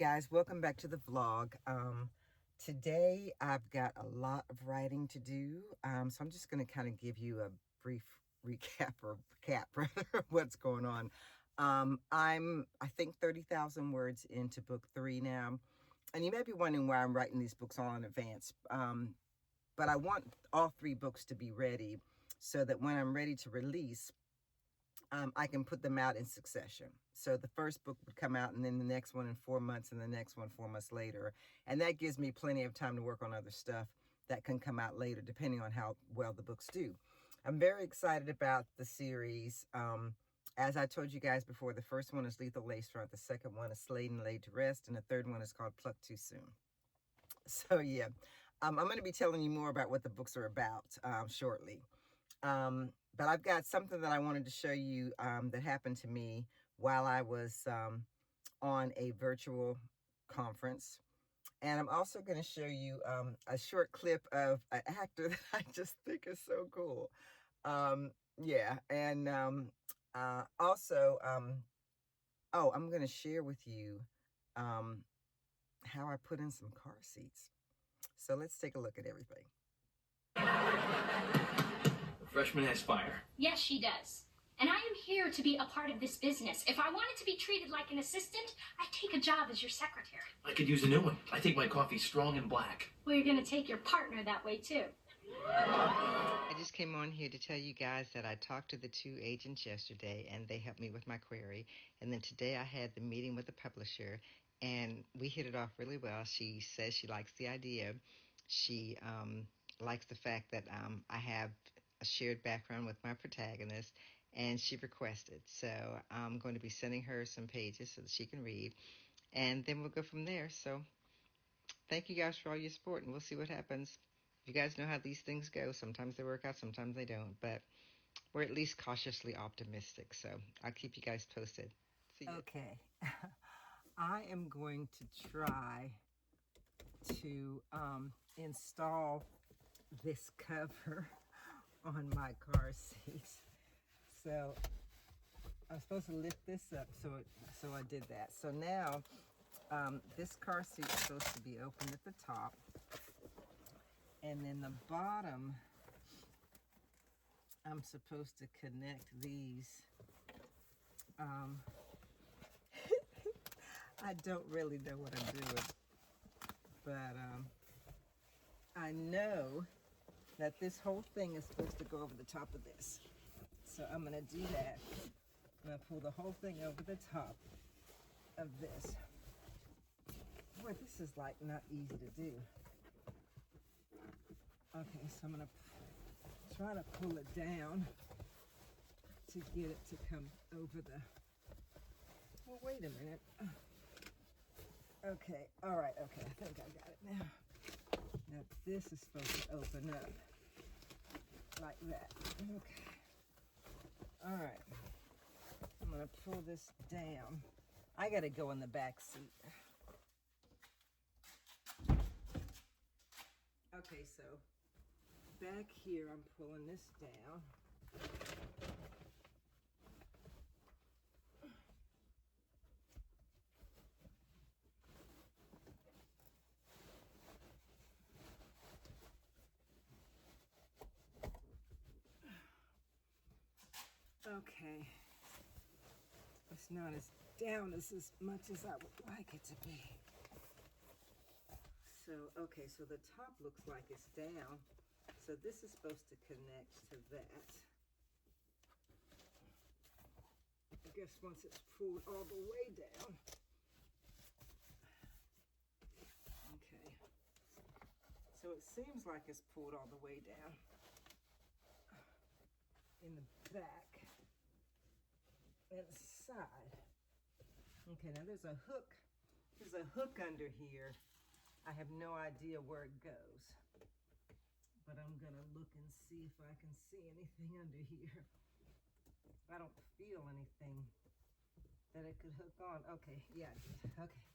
guys, welcome back to the vlog. Today I've got a lot of writing to do, so I'm just going to kind of give you a brief recap or cap rather what's going on. I think 30,000 words into book 3 now, and you may be wondering why I'm writing these books all in advance, but I want all 3 books to be ready so that when I'm ready to release, I can put them out in succession. So the first book would come out and then the next one in 4 months and the next one 4 months later. And that gives me plenty of time to work on other stuff that can come out later, depending on how well the books do. I'm very excited about the series. As I told you guys before, the first one is Lethal Lace Front. The second one is Slayed and Laid to Rest. And the third one is called Plucked Too Soon. So yeah, I'm going to be telling you more about what the books are about shortly. But I've got something that I wanted to show you that happened to me while I was on a virtual conference. And I'm also going to show you a short clip of an actor that I just think is so cool. Yeah, and also, oh, I'm going to share with you how I put in some car seats. So let's take a look at everything. Freshman has fire. Yes, she does. And I am here to be a part of this business. If I wanted to be treated like an assistant, I'd take a job as your secretary. I could use a new one. I take my coffee strong and black. Well, you're going to take your partner that way, too. I just came on here to tell you guys that I talked to the 2 agents yesterday, and they helped me with my query. And then today I had the meeting with the publisher, and we hit it off really well. She says she likes the idea. She likes the fact that I have a shared background with my protagonist, and she requested. So I'm going to be sending her some pages so that she can read, and then we'll go from there. So thank you guys for all your support, and we'll see what happens. You guys know how these things go. Sometimes they work out, sometimes they don't, but we're at least cautiously optimistic. So I'll keep you guys posted. See you. Okay. I am going to try to install this cover on my car seat. So I'm supposed to lift this up, so I did that. So now this car seat is supposed to be open at the top, and then the bottom I'm supposed to connect these. I don't really know what I'm doing, but I know that this whole thing is supposed to go over the top of this. So I'm going to do that. I'm going to pull the whole thing over the top of this. Boy, this is like not easy to do. Okay, so I'm going to try to pull it down to get it to come over the... Well, wait a minute. Okay, all right, okay, I think I got it now. Now this is supposed to open up like that. Okay. All right. I'm gonna pull this down. I gotta go in the back seat. Okay, so back here I'm pulling this down. Okay, it's not as down as much as I would like it to be. So, okay, so the top looks like it's down. So this is supposed to connect to that. I guess once it's pulled all the way down. Okay, so it seems like it's pulled all the way down in the back and the side. Okay, now there's a hook. There's a hook under here. I have no idea where it goes, but I'm gonna look and see if I can see anything under here. I don't feel anything that it could hook on. Okay, yeah, okay.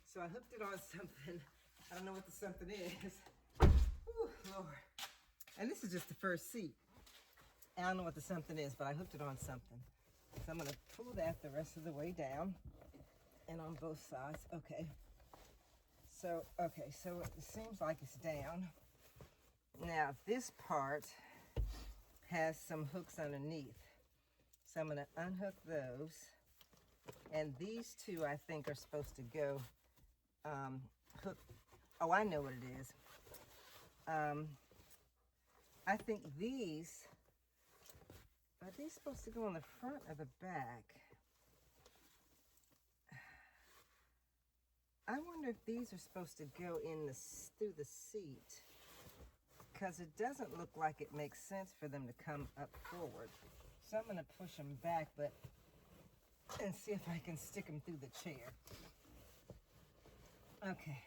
So I hooked it on something. I don't know what the something is. Ooh, Lord. And this is just the first seat. I don't know what the something is, but I hooked it on something. So I'm gonna pull that the rest of the way down. And on both sides. Okay. So it seems like it's down. Now this part has some hooks underneath. So I'm going to unhook those. And these two, I think, are supposed to go hook. Oh, I know what it is. I think these, are these supposed to go on the front or the back? I wonder if these are supposed to go in through the seat, because it doesn't look like it makes sense for them to come up forward. So I'm going to push them back, and see if I can stick them through the chair. Okay,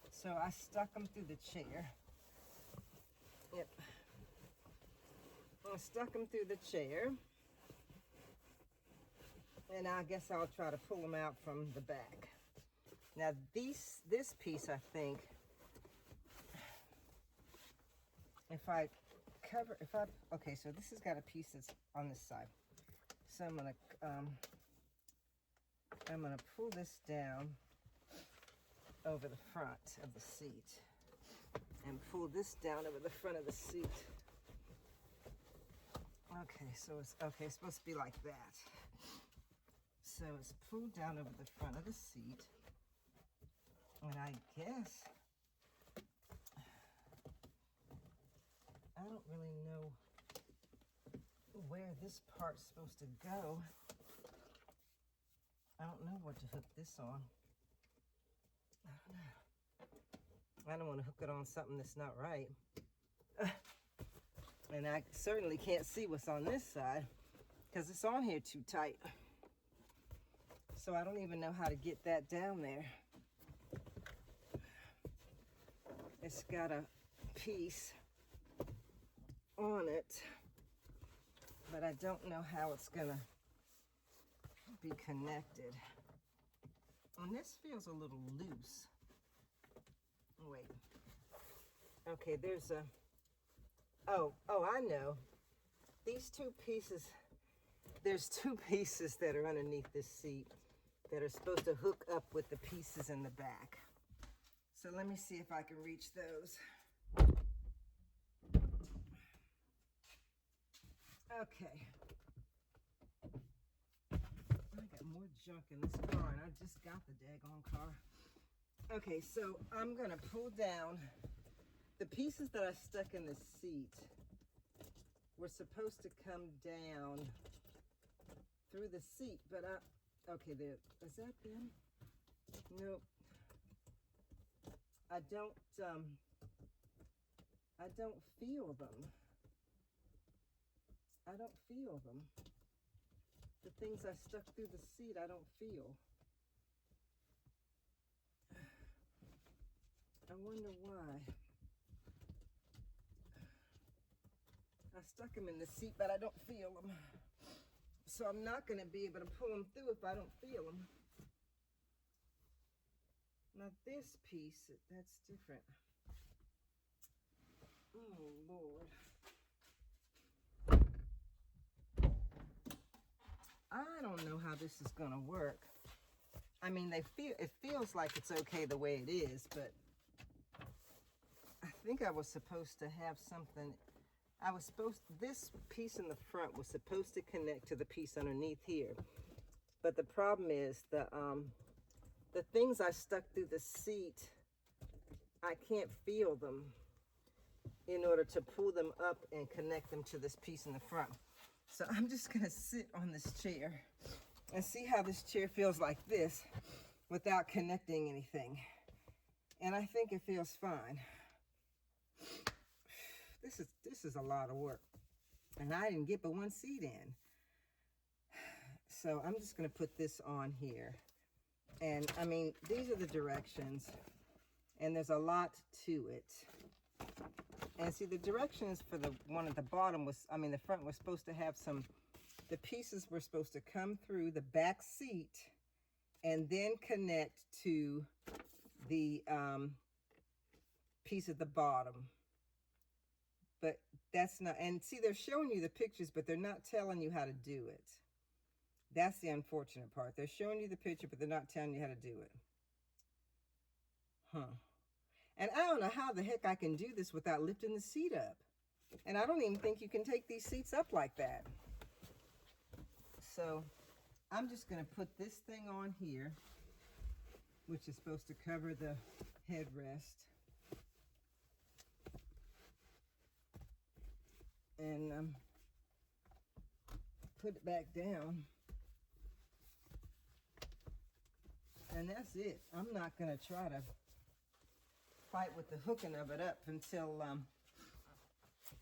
so I stuck them through the chair. Yep. I stuck them through the chair. And I guess I'll try to pull them out from the back. Now this piece, I think, okay, so this has got a piece that's on this side. So I'm gonna pull this down over the front of the seat and pull this down over the front of the seat. Okay, so it's supposed to be like that. So it's pulled down over the front of the seat. And I guess, I don't really know where this part's supposed to go. I don't know what to hook this on. I don't know. I don't want to hook it on something that's not right. And I certainly can't see what's on this side because it's on here too tight. So I don't even know how to get that down there. It's got a piece on it, but I don't know how it's gonna be connected. And this feels a little loose. Wait. Okay, there's a, oh, I know. These two pieces, there's two pieces that are underneath this seat that are supposed to hook up with the pieces in the back. So let me see if I can reach those. Okay. I got more junk in this car, and I just got the daggone car. Okay, so I'm gonna pull down the pieces that I stuck in the seat. Were supposed to come down through the seat, but okay, there, is that them? Nope. I don't feel them. I don't feel them. The things I stuck through the seat, I don't feel. I wonder why. I stuck them in the seat, but I don't feel them. So I'm not going to be able to pull them through if I don't feel them. Now this piece, that's different. Oh, Lord. I don't know how this is going to work. I mean, it feels like it's okay the way it is, but I think I was supposed to have something. This piece in the front was supposed to connect to the piece underneath here. But the problem is the things I stuck through the seat, I can't feel them in order to pull them up and connect them to this piece in the front. So I'm just gonna sit on this chair and see how this chair feels like this without connecting anything. And I think it feels fine. This is a lot of work. And I didn't get but one seat in. So I'm just gonna put this on here. And I mean, these are the directions, and there's a lot to it. And see, the directions for the one at the bottom was, I mean, the front was supposed to have the pieces were supposed to come through the back seat and then connect to the piece at the bottom. But that's not, and see, they're showing you the pictures, but they're not telling you how to do it. That's the unfortunate part. They're showing you the picture, but they're not telling you how to do it. Huh. And I don't know how the heck I can do this without lifting the seat up. And I don't even think you can take these seats up like that. So I'm just going to put this thing on here, which is supposed to cover the headrest. And put it back down. And that's it. I'm not going to try to fight with the hooking of it up until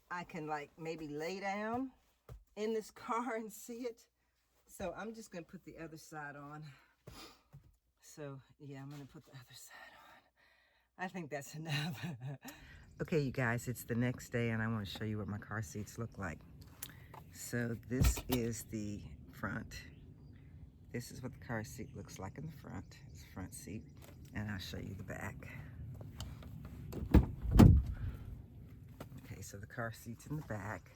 I can like maybe lay down in this car and see it. So I'm just going to put the other side on. So yeah, I'm going to put the other side on. I think that's enough. Okay, you guys, it's the next day and I want to show you what my car seats look like. So this is the front. This is what the car seat looks like in the front. It's the front seat. And I'll show you the back. Okay, so the car seat's in the back.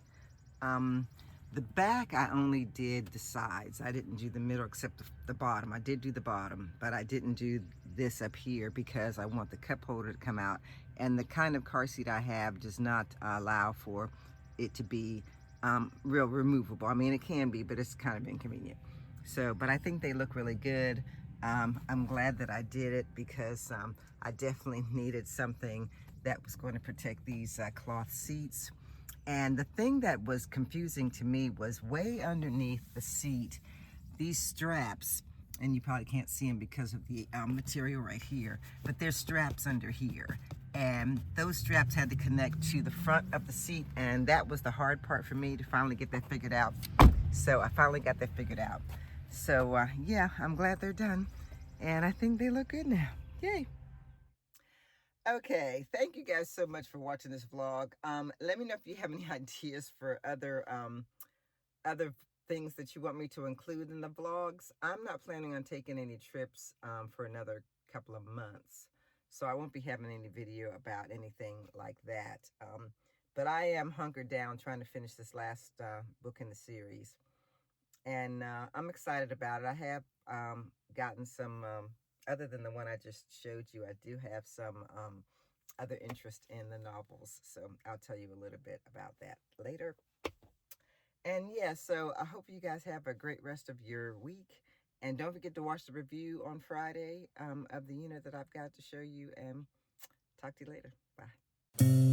The back, I only did the sides. I didn't do the middle except the bottom. I did do the bottom, but I didn't do this up here because I want the cup holder to come out. And the kind of car seat I have does not allow for it to be real removable. I mean, it can be, but it's kind of inconvenient. So, but I think they look really good. I'm glad that I did it because I definitely needed something that was going to protect these cloth seats. And the thing that was confusing to me was way underneath the seat, these straps, and you probably can't see them because of the material right here, but there's straps under here. And those straps had to connect to the front of the seat, and that was the hard part for me to finally get that figured out. So I finally got that figured out. So yeah, I'm glad they're done. And I think they look good now. Yay. Okay, thank you guys so much for watching this vlog. Let me know if you have any ideas for other things that you want me to include in the vlogs. I'm not planning on taking any trips for another couple of months, so I won't be having any video about anything like that. But I am hunkered down trying to finish this last book in the series, and I'm excited about it. I have gotten some other than the one I just showed you, I do have some other interest in the novels. So I'll tell you a little bit about that later. And yeah, so I hope you guys have a great rest of your week. And don't forget to watch the review on Friday of the unit that I've got to show you. And talk to you later. Bye.